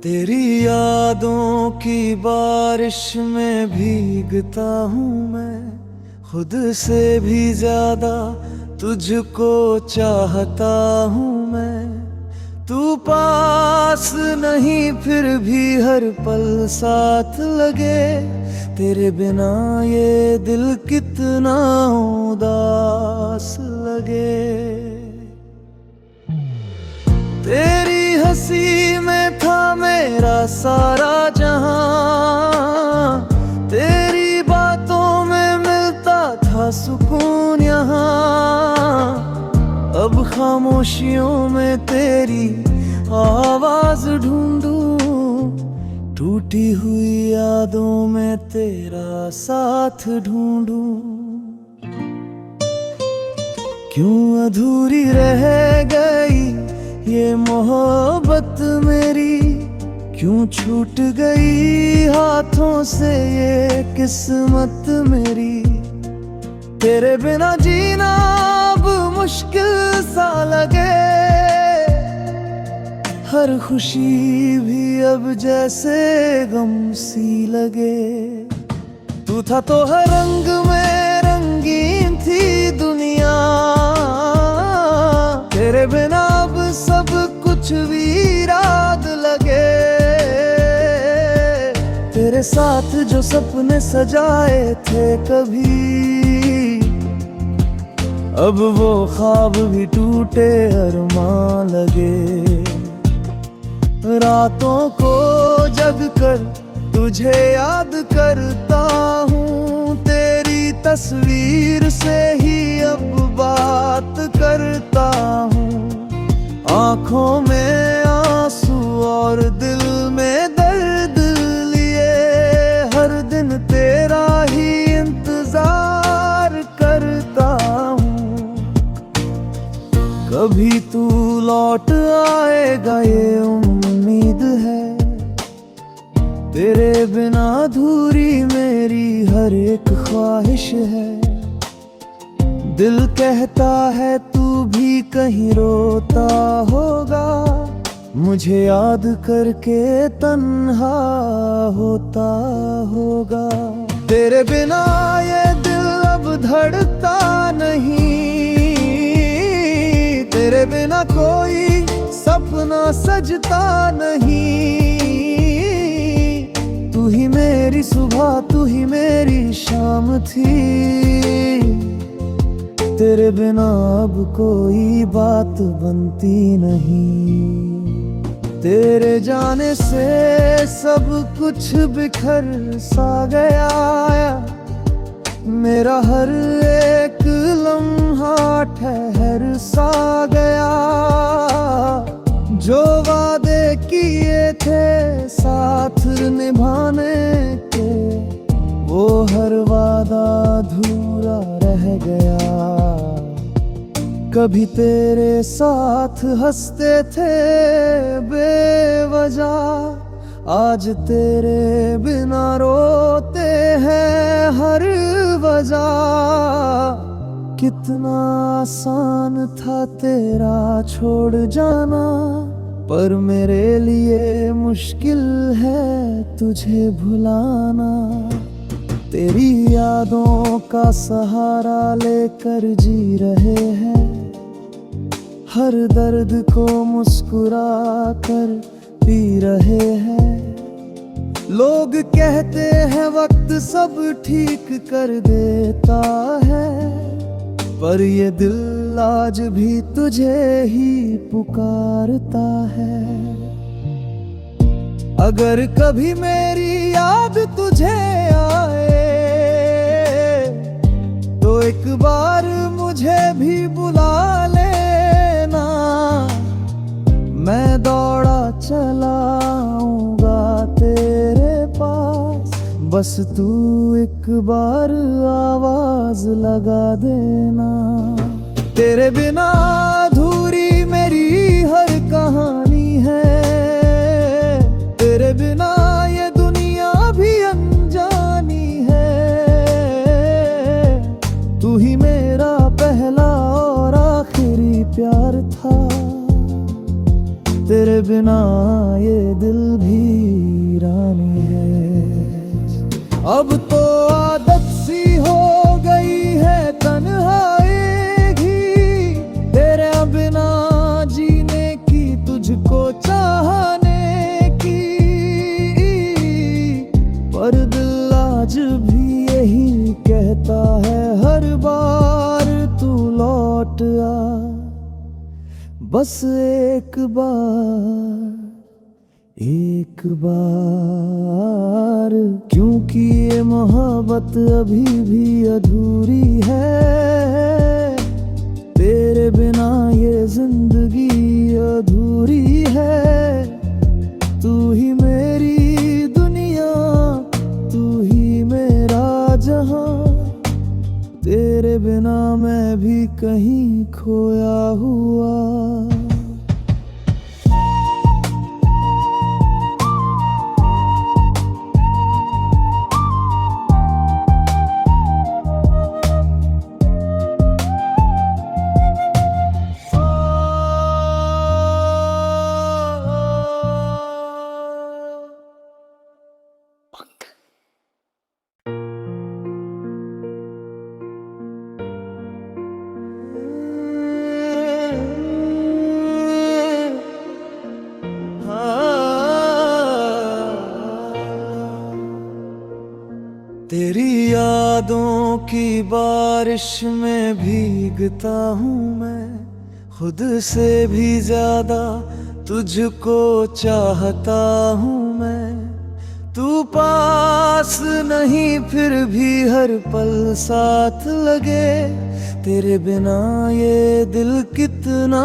तेरी यादों की बारिश में भीगता हूँ मैं, खुद से भी ज्यादा तुझको चाहता हूँ मैं। तू पास नहीं फिर भी हर पल साथ लगे, तेरे बिना ये दिल कितना उदास लगे। तेरी हंसी में था मेरा सारा जहां, तेरी बातों में मिलता था सुकून यहाँ। अब खामोशियों में तेरी आवाज ढूंढूं, टूटी हुई यादों में तेरा साथ ढूंढूं। क्यों अधूरी रह गई ये मोहब्बत मेरी, क्यों छूट गई हाथों से ये किस्मत मेरी। तेरे बिना जीना अब मुश्किल सा लगे, हर खुशी भी अब जैसे गम सी लगे। तू था तो हर रंग में रंगीन थी दुनिया, तेरे बिना अब सब कुछ वीरान लगे। तेरे साथ जो सपने सजाए थे कभी, अब वो ख्वाब भी टूटे अरमां लगे। रातों को जग कर तुझे याद करता हूँ, तेरी तस्वीर से ही अब बात करता हूँ। आँखों में आंसू और दिल में दर्द लिए, हर दिन तेरा ही इंतजार करता हूँ। कभी तू लौट आएगा ये उम्मीद है, तेरे बिना अधूरी मेरी हर एक ख्वाहिश है। दिल कहता है तू भी कहीं रोता होगा, मुझे याद करके तन्हा होता होगा। तेरे बिना ये दिल अब धड़कता नहीं, तेरे बिना कोई सपना सजता नहीं। तू ही मेरी सुबह, तू ही मेरी शाम थी, तेरे बिना अब कोई बात बनती नहीं। तेरे जाने से सब कुछ बिखर सा गया, मेरा हर एक लम्हा ठहर सा गया। जो वादे किए थे साथ निभाने के, वो हर वादा अधूरा रह गया। कभी तेरे साथ हंसते थे बेवजह, आज तेरे बिना रोते हैं हर वजह। कितना आसान था तेरा छोड़ जाना, पर मेरे लिए मुश्किल है तुझे भुलाना। तेरी यादों का सहारा लेकर जी रहे हैं, हर दर्द को मुस्कुरा कर पी रहे हैं। लोग कहते हैं वक्त सब ठीक कर देता है, पर ये दिल आज भी तुझे ही पुकारता है। अगर कभी मेरी याद तुझे आए, तो एक बार मुझे भी बुला लेना। मैं दौड़ा चला आऊंगा तेरे पास, बस तू एक बार आवाज लगा देना। तेरे बिना अधूरी मेरी हर कहानी है, तेरे बिना ये दुनिया भी अनजानी है। तू ही मेरा पहला और प्यार था, तेरे बिना ये दिल भी अब तो आदत सी हो गई है तन्हाई की, तेरे बिना जीने की, तुझको चाहने की। पर दिल आज भी यही कहता है हर बार तू लौट आ, बस एक बार, क्योंकि ये मोहब्बत अभी भी अधूरी है, तेरे बिना ये जिंदगी अधूरी है। तू ही मेरी दुनिया, तू ही मेरा जहां, तेरे बिना मैं भी कहीं खोया हुआ। तेरी यादों की बारिश में भीगता हूँ मैं, खुद से भी ज्यादा तुझको चाहता हूँ मैं। तू पास नहीं फिर भी हर पल साथ लगे, तेरे बिना ये दिल कितना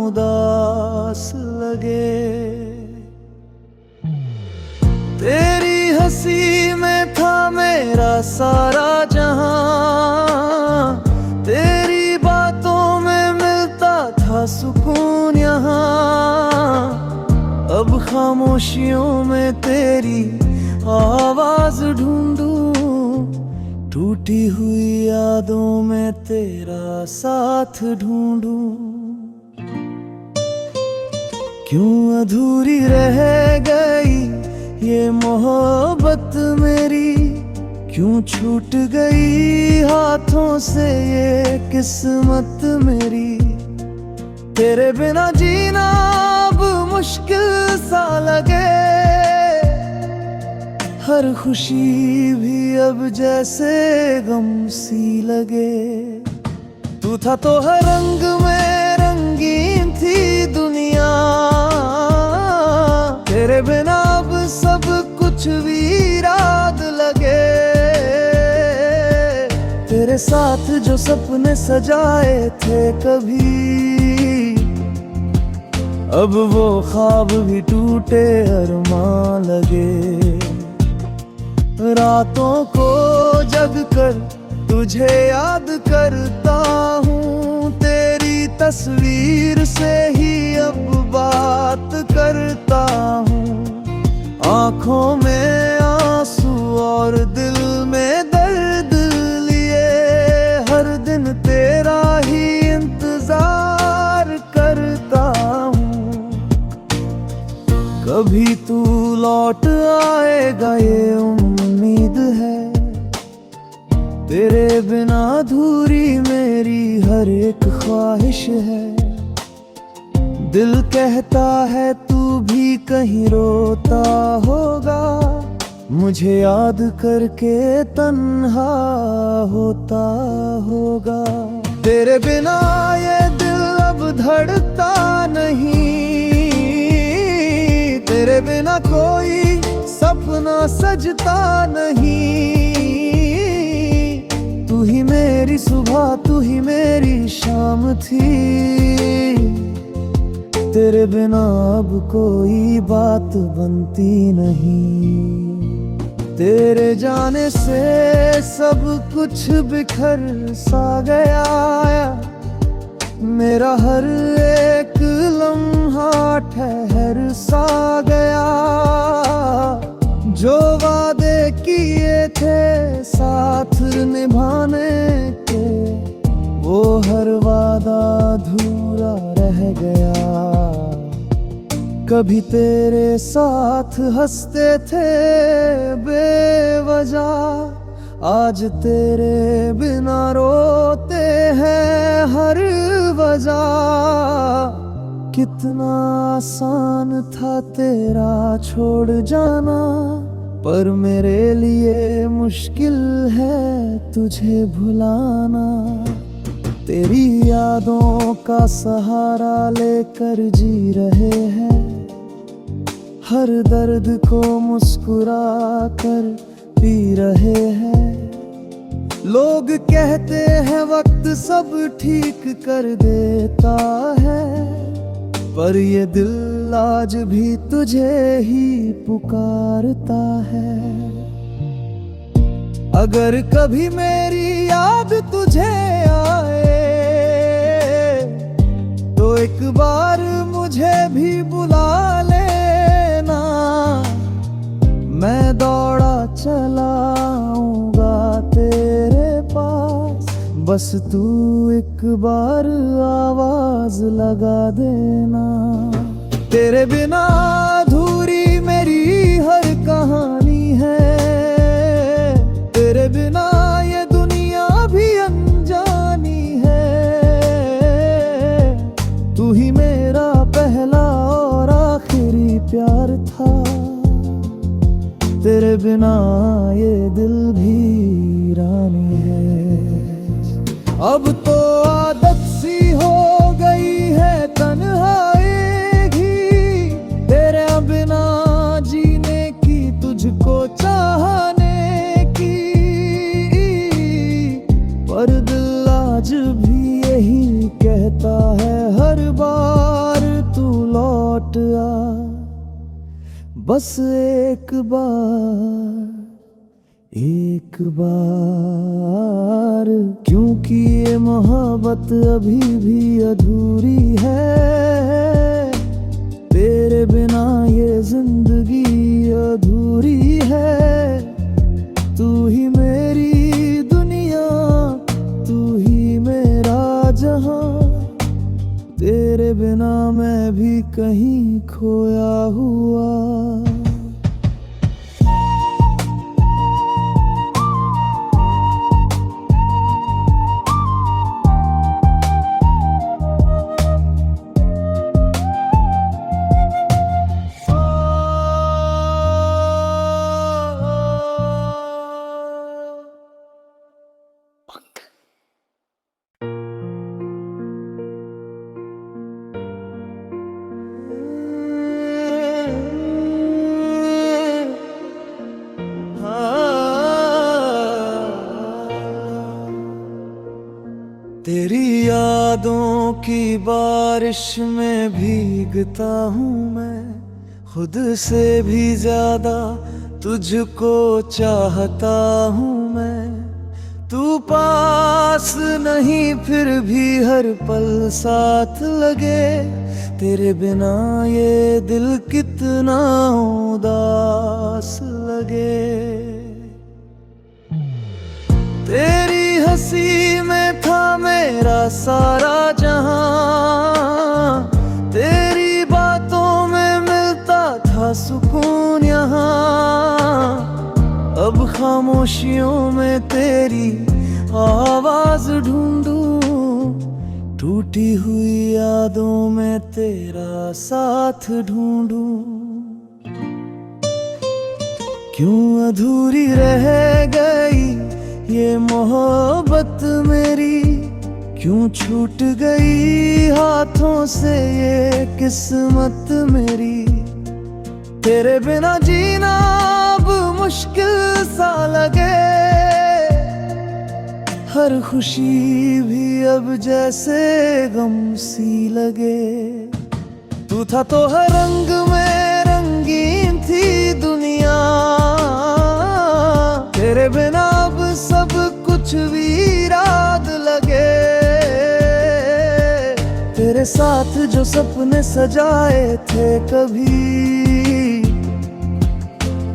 उदास लगे। तेरी हंसी में था मेरा सारा जहां, तेरी बातों में मिलता था सुकून यहाँ। अब खामोशियों में तेरी आवाज ढूंढूं, टूटी हुई यादों में तेरा साथ ढूंढूं। क्यों अधूरी रह गई ये मोहब्बत मेरी, क्यों छूट गई हाथों से ये किस्मत मेरी। तेरे बिना जीना अब मुश्किल सा लगे, हर खुशी भी अब जैसे गम सी लगे। तू था तो हर रंग में रंगीन थी दुनिया, तेरे बिना अब सब कुछ वीरान लगे। तेरे साथ जो सपने सजाए थे कभी, अब वो ख्वाब भी टूटे अरमान लगे। रातों को जग कर तुझे याद करता हूँ, तेरी तस्वीर से ही अब बात करता हूँ। आँखों में आंसू और दिल में दर्द लिए, हर दिन तेरा ही इंतजार करता हूँ। कभी तू लौट आएगा ये उम्मीद है, तेरे बिना अधूरी मेरी हर एक ख्वाहिश है। दिल कहता है तू भी कहीं रोता होगा, मुझे याद करके तन्हा होता होगा। तेरे बिना ये दिल अब धड़कता नहीं, तेरे बिना कोई सपना सजता नहीं। तू ही मेरी सुबह, तू ही मेरी शाम थी, तेरे बिना अब कोई बात बनती नहीं। तेरे जाने से सब कुछ बिखर सा गया, मेरा हर एक लम्हा ठहर सा गया। जो वादे किए थे साथ निभाने के, वो हर वादा अधूरा रह गया। कभी तेरे साथ हंसते थे बेवजह, आज तेरे बिना रोते हैं हर वजह। कितना आसान था तेरा छोड़ जाना, पर मेरे लिए मुश्किल है तुझे भुलाना। तेरी यादों का सहारा लेकर जी रहे हैं, हर दर्द को मुस्कुरा कर पी रहे हैं। लोग कहते हैं वक्त सब ठीक कर देता है, पर ये दिल आज भी तुझे ही पुकारता है। अगर कभी मेरी याद तुझे आए तो एक बार मुझे भी बुला लेना। मैं दौड़ा चला आऊंगा तेरे पास, बस तू एक बार आवाज लगा देना। तेरे बिना अधूरी मेरी हर कहानी है, तेरे बिना ये दुनिया भी अनजानी है। तू ही मेरा पहला और आखिरी प्यार था, तेरे बिना ये दिल भी रानी है। अब तो आदत सी हो गई है तन्हाई की, तेरे बिना जीने की, तुझको चाहने की। पर दिल आज भी यही कहता है हर बार तू लौट आ, बस एक बार, एक बार। क्योंकि ये मोहब्बत अभी भी अधूरी है, तेरे बिना ये जिंदगी अधूरी है। तू ही मेरी दुनिया, तू ही मेरा जहां, तेरे बिना मैं भी कहीं खोया हुआ। तेरी यादों की बारिश में भीगता हूँ मैं, खुद से भी ज्यादा तुझको चाहता हूँ मैं। तू पास नहीं फिर भी हर पल साथ लगे, तेरे बिना ये दिल कितना उदास लगे। तेरी हंसी में था मेरा सारा जहां, तेरी बातों में मिलता था सुकून यहाँ। अब खामोशियों में तेरी आवाज ढूंढूं, टूटी हुई यादों में तेरा साथ ढूंढूं। क्यों अधूरी रह गई ये मोहब्बत मेरी, क्यों छूट गई हाथों से ये किस्मत मेरी। तेरे बिना जीना अब मुश्किल सा लगे, हर खुशी भी अब जैसे गम सी लगे। तू था तो हर रंग में रंगीन थी दुनिया, तेरे बिना अब सब कुछ वीरान लगे। तेरे साथ जो सपने सजाए थे कभी,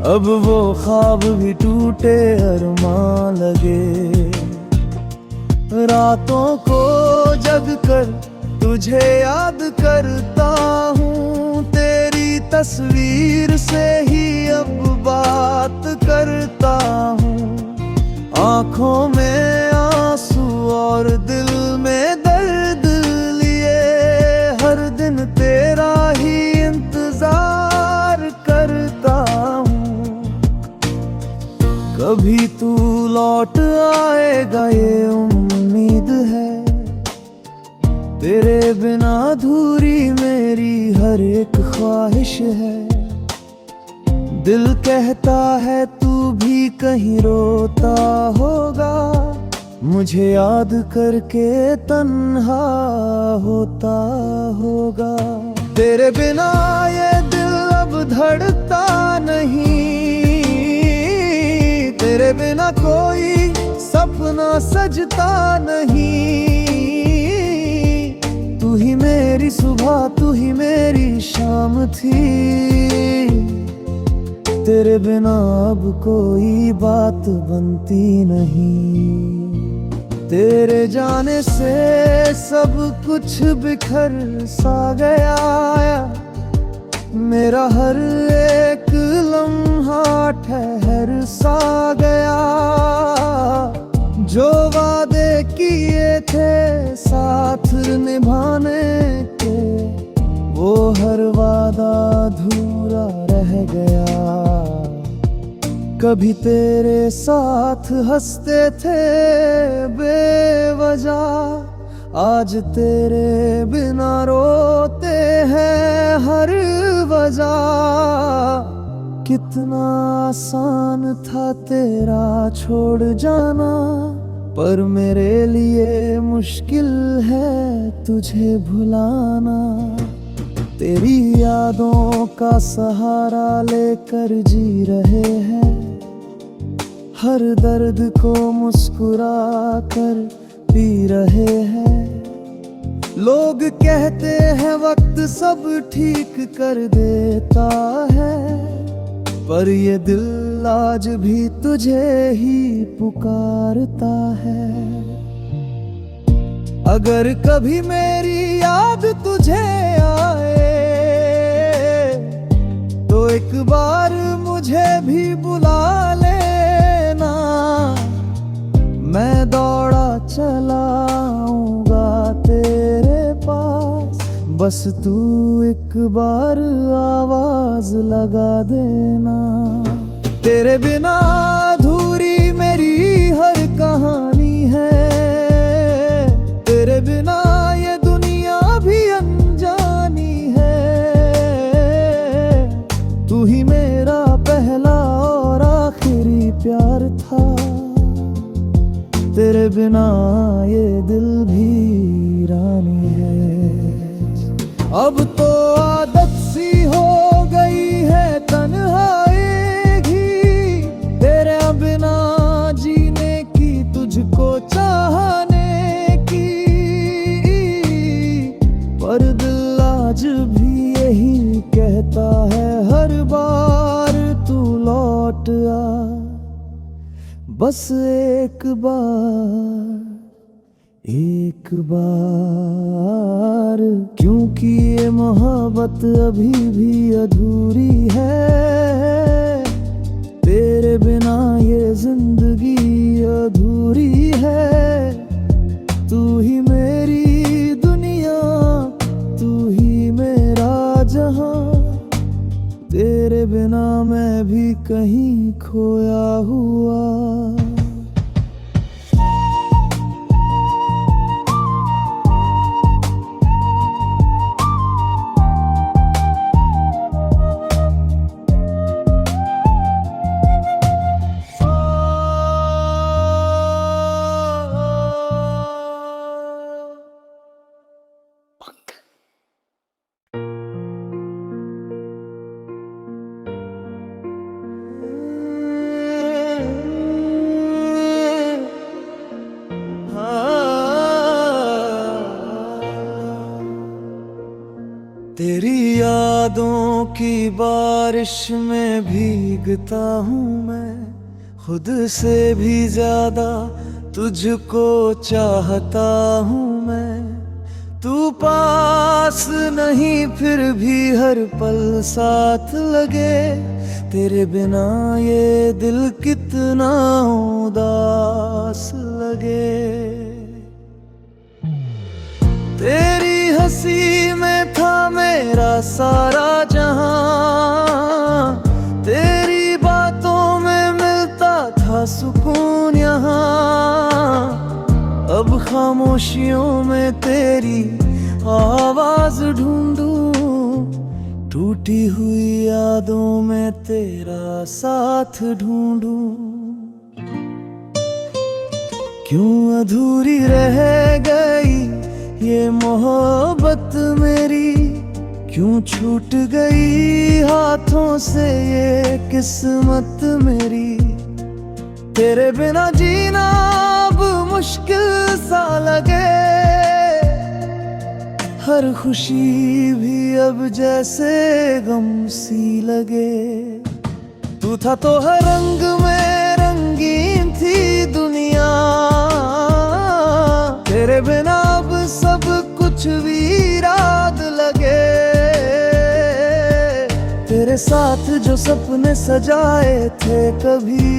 अब वो ख्वाब भी टूटे अरमान लगे। रातों को जग कर तुझे याद करता हूँ, तेरी तस्वीर से ही अब बात करता हूँ। आंखों में आंसू और दिल में दर्द लिए हर दिन तेरा ही इंतजार करता हूँ। कभी तू लौट आएगा ये उम्मीद है, तेरे बिना अधूरी मेरी हर एक ख्वाहिश है। दिल कहता है तू भी कहीं रोता होगा, मुझे याद करके तन्हा होता होगा। तेरे बिना ये दिल अब धड़कता नहीं, तेरे बिना कोई सपना सजता नहीं। तू ही मेरी सुबह, तू ही मेरी शाम थी, तेरे बिना अब कोई बात बनती नहीं। तेरे जाने से सब कुछ बिखर सा गया, मेरा हर एक लम्हा ठहर सा गया। जो वादे किए थे साथ निभाने के, वो हर वादा अधूरा रह गया। कभी तेरे साथ हंसते थे बेवजह, आज तेरे बिना रोते हैं हर वजह। कितना आसान था तेरा छोड़ जाना, पर मेरे लिए मुश्किल है तुझे भुलाना। तेरी यादों का सहारा लेकर जी रहे हैं, हर दर्द को मुस्कुरा कर पी रहे हैं। लोग कहते हैं वक्त सब ठीक कर देता है, पर ये दिल आज भी तुझे ही पुकारता है। अगर कभी मेरी याद तुझे आए, तो एक बार मुझे भी बुला लेना। मैं दौड़ा चला आऊंगा तेरे पास, बस तू एक बार आवाज लगा देना। तेरे बिना अधूरी मेरी हर कहानी है, तेरे बिना ये दुनिया भी अनजानी है। तू ही मेरा पहला और आखिरी प्यार था, तेरे बिना ये दिल भी वीरानी है। अब तो आदत सी हो गई है तन्हाई की, तेरे बिना जीने की, तुझको चाहने की। पर दिल आज भी यही कहता है हर बार तू लौट आ, बस एक बार, एक बार। क्योंकि ये मोहब्बत अभी भी अधूरी है, तेरे बिना ये जिंदगी अधूरी है। तू ही मेरी दुनिया, तू ही मेरा जहां, तेरे बिना मैं भी कहीं खोया हुआ। तेरी यादों की बारिश में भीगता हूँ मैं, खुद से भी ज्यादा तुझको चाहता हूँ मैं। तू पास नहीं फिर भी हर पल साथ लगे, तेरे बिना ये दिल कितना उदास लगे। तेरी हंसी में था मेरा सारा जहां, तेरी बातों में मिलता था सुकून यहाँ। अब खामोशियों में तेरी आवाज ढूंढूं, टूटी हुई यादों में तेरा साथ ढूंढूं। क्यों अधूरी रह गई ये मोहब्बत मेरी, क्यों छूट गई हाथों से ये किस्मत मेरी। तेरे बिना जीना अब मुश्किल सा लगे, हर खुशी भी अब जैसे गम सी लगे। तू था तो हर रंग में रंगीन थी दुनिया, तेरे बिना अब सब कुछ वीरान लगे। तेरे साथ जो सपने सजाए थे कभी,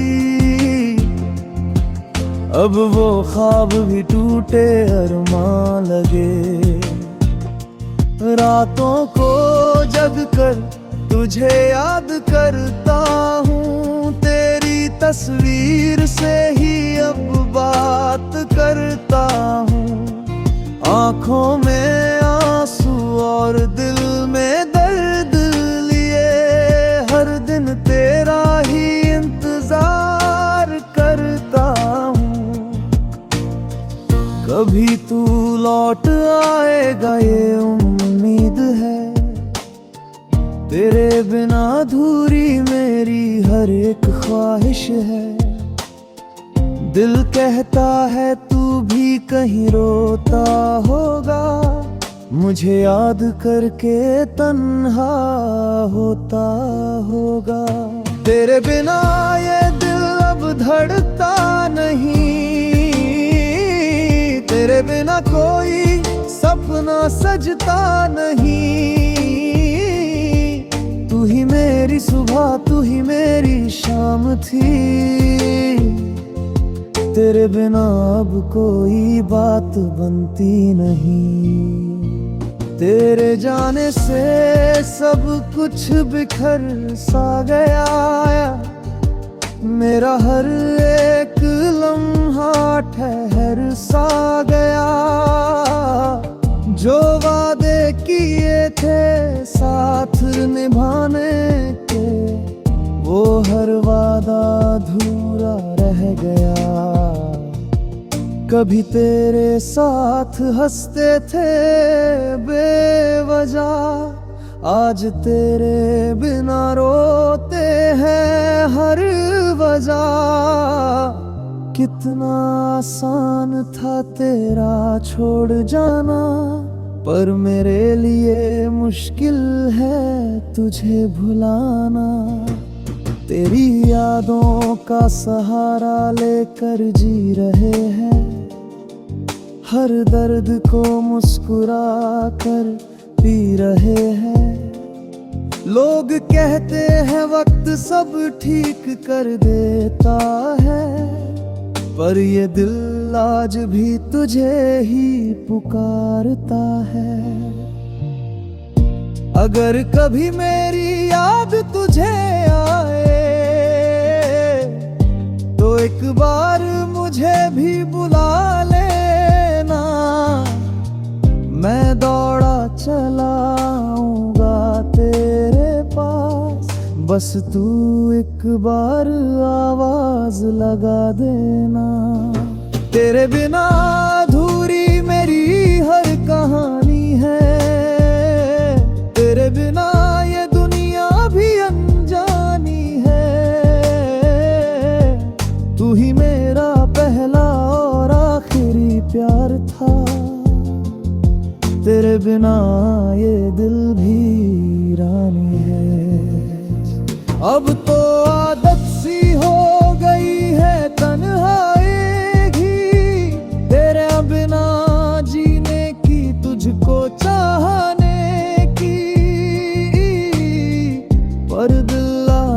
अब वो ख्वाब भी टूटे अरमां लगे। रातों को जग कर तुझे याद करता हूँ, तेरी तस्वीर से ही अब बात करता हूँ। आँखों में आंसू और दिल में दर्द लिए, हर दिन तेरा ही इंतजार करता हूँ। कभी तू लौट आएगा ये उम्मीद है, तेरे बिना अधूरी मेरी हर एक ख्वाहिश है। दिल कहता है तू भी कहीं रोता होगा, मुझे याद करके तन्हा होता होगा। तेरे बिना ये दिल अब धड़कता नहीं, तेरे बिना कोई सपना सजता नहीं। तू ही मेरी सुबह, तू ही मेरी शाम थी, तेरे बिना अब कोई बात बनती नहीं। तेरे जाने से सब कुछ बिखर सा गया, मेरा हर एक लम्हा ठहर सा गया। जो वादे किए थे साथ निभाने के, वो हर वादा अधूरा रह गया। कभी तेरे साथ हंसते थे बेवजह, आज तेरे बिना रोते हैं हर वजह। कितना आसान था तेरा छोड़ जाना, पर मेरे लिए मुश्किल है तुझे भुलाना। तेरी यादों का सहारा लेकर जी रहे हैं, हर दर्द को मुस्कुरा कर पी रहे हैं। लोग कहते हैं वक्त सब ठीक कर देता है, पर ये दिल आज भी तुझे ही पुकारता है। अगर कभी मेरी याद तुझे आए, तो एक बार मुझे भी बुला लेना। मैं दौड़ा चला आऊंगा तेरे पास, बस तू एक बार आवाज लगा देना। तेरे बिना अधूरी मेरी हर कहानी है, तेरे बिना ये दुनिया भी अनजानी है। तू ही मेरा पहला और आखिरी प्यार था, तेरे बिना ये दिल भी रानी है। अब तो आदत सी हो गई है तन्हाई की, तेरे बिना जीने की तुझको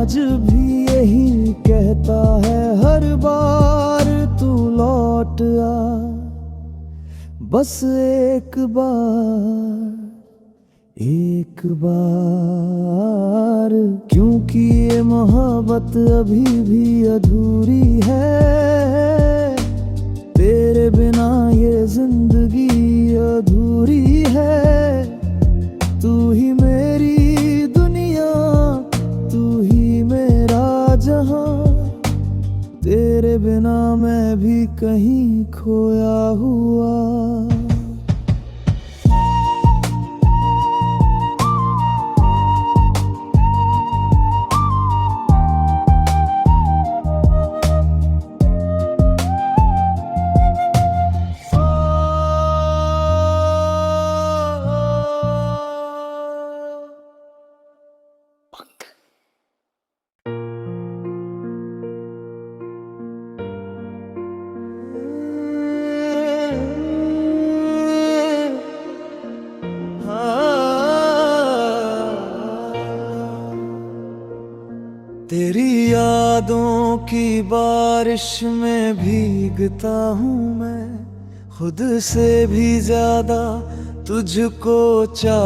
आज भी यही कहता है हर बार तू लौट आ, बस एक बार, क्योंकि ये मोहब्बत अभी भी अधूरी है। तेरे बिना ये जिंदगी अधूरी है। तू ही मेरी दुनिया, तू ही मेरा जहां, तेरे बिना मैं भी कहीं खोया हुआ। तेरी यादों की बारिश में भीगता हूँ मैं, खुद से भी ज्यादा तुझको चाह